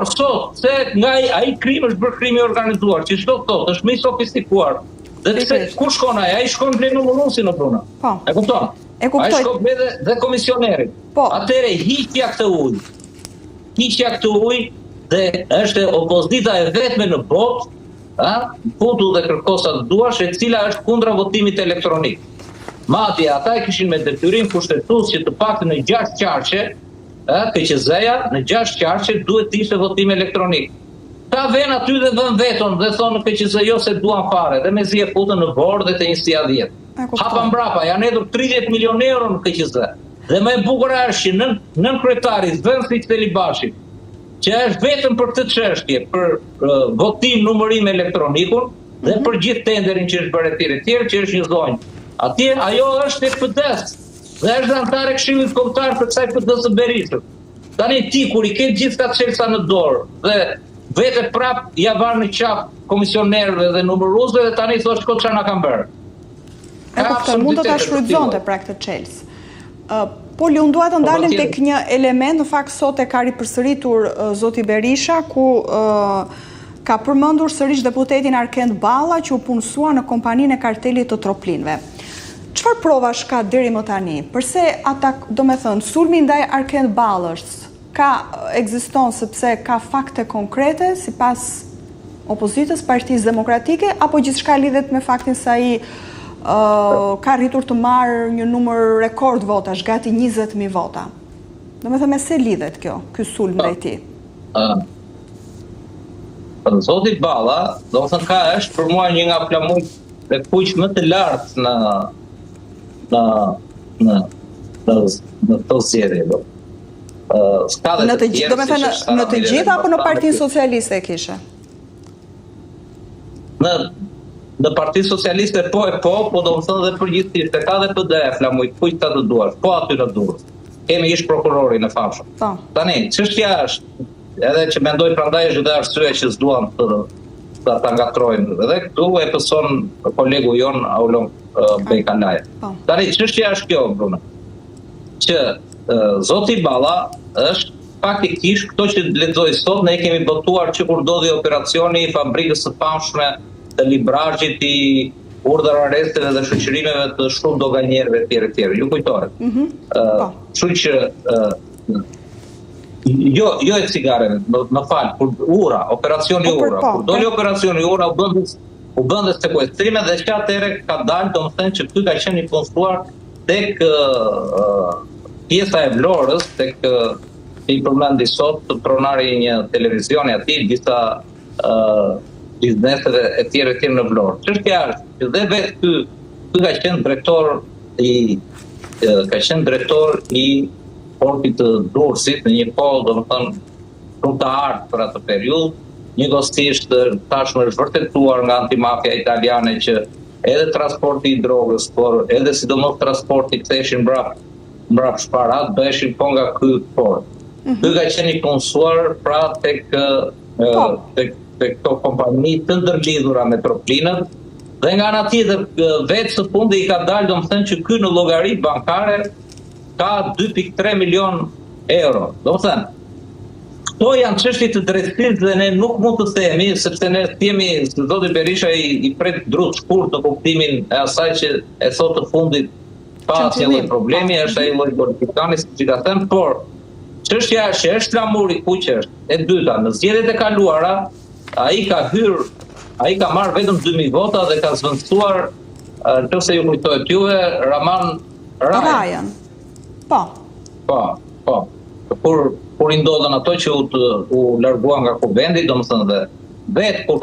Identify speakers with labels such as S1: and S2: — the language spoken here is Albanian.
S1: Por sot, se nga ai krim është bërë krimi organizuar, që çdo thot, është më i sofistikuar. Dhe ku shkon ai? Ai shkon në numërusin në prona. E kupton? Ai shkon dhe komisionerit. Atëre hiqja këtë ujë. Hiqja këtë ujë dhe është opozita e vetme në botë, futu dhe kërkosa të duash, e cila është kundra votimit elektronik. Madje ata e kishin me detyrim kushtetues që të paktën në 6 qarqe, KQZ-ja në 6 qarqe duhet të ishte votim elektronik. Ta vjen aty dhe vën veton dhe thonë KQZ jo se duan fare, dhe mezi e futën në borë dhe të njësia 10. Hapa mbrapa, janë hedhur 30 milion euro në KQZ. Dhe më e bukur është që nën kryetari Zvendsi Celibashi, që është vetëm për këtë çështje, për votim numërim elektronikun dhe për gjithë tenderin që është bërë etj, që është një zonjë. Atje ajo është tek PD-s dhe është anëtare Këshillit Kombëtar të kësaj PD-s Berishës. Tani ti kur i ke gjithë këta çelësa në dorë dhe vete prap ja van në qaf komisionerëve dhe numëruesve dhe tani thosh shko çfarë na kanë bërë.
S2: E kupton, mund të ta shfrytëzonte pra këtë çelës. Por unë dua të ndalem tek një element, në fakt sot e ka ripërsëritur zoti Berisha, ku ka përmendur sërish deputetin Arkend Balla që u punësua në kompaninë e kartelit të troplinëve. Çfarë provash ka deri më tani? Përse ata, domethënë, sulmi ndaj Arkend Ballës ekziston sepse ka fakte konkrete sipas opozitës, Partisë Demokratike, apo gjithçka lidhet me faktin se ai ka arritur të marrë një numër rekord votash, gati 20.000 vota. Domethënë me se lidhet ky sulm ndaj tij?
S1: Zoti Balla, domethënë është për mua një nga flamujt e kuq më të lartë në të zgjedhje.
S2: Në të gjitha apo në Partinë Socialiste e kishe?
S1: Në Partinë Socialiste po do më thënë dhe përgjithsisht, e ka dhe PD-ja flamujt, kujt të duash, po aty në Durrës. Kemi ish prokurorin e famshëm. Tani, çështja është, edhe që mendoj prandaj është dhe arsye që s'duan ta ngatrojnë. Edhe këtu e pëson kolegu jon Aulon Bejkanaja. Tani, çështja është kjo, Bruno, që zoti Balla është faktikisht këto që lexoj sot, ne kemi botuar që kur ndodhi operacioni i fabrikës së famshme të librazhit, i urdhër arresteve dhe shoqërimeve të shumë doganierëve etj. Ju kujtohet. Kështu që jo e cigareve, më fal, kur operacioni Ura, kur doli operacioni Ura u bën dhe sekuestrime dhe që atëherë ka dalë, domethënë që ky ka qenë i punësuar tek pjesa e Vlorës, tek i përmendi sot pronari një televizioni aty, disa bizneseve etj në Vlorë. Çështja është që dhe vetë ky ka qenë drejtor i portit të Durrësit në një kohë, domethënë shumë të artë për atë periudhë. Njëkohësisht tashmë është vërtetuar nga antimafia italiane që edhe transporti i drogës, por edhe sidomos transporti ktheheshin mbrapa shparat, bëheshin po nga ky port. Ky ka qenë i punësuar pra tek këto kompani të ndërlidhura me troplinët, dhe nga ana tjetër vetë së fundi i ka dalë domethënë që ky në llogaritë bankare ka 2.3 milion euro. Domethënë, këto janë çështje të drejtësisë dhe ne nuk mund të themi, sepse ne themi se zoti Berisha i pret drut shkurt në kuptimin e asaj që e thot të fundit pa asnjë problemi, është ai lloj politikani siç i ka thënë, por çështja është flamuri kuq është. E dyta, në zgjedhjet e kaluara, ai ka marrë vetëm 2.000 vota dhe ka zvendësuar, nëse ju kujtohet juve, Raman Rajan. Po. Kur i ndodhen ato që u larguan nga kuvendi, domethënë dhe vetë kur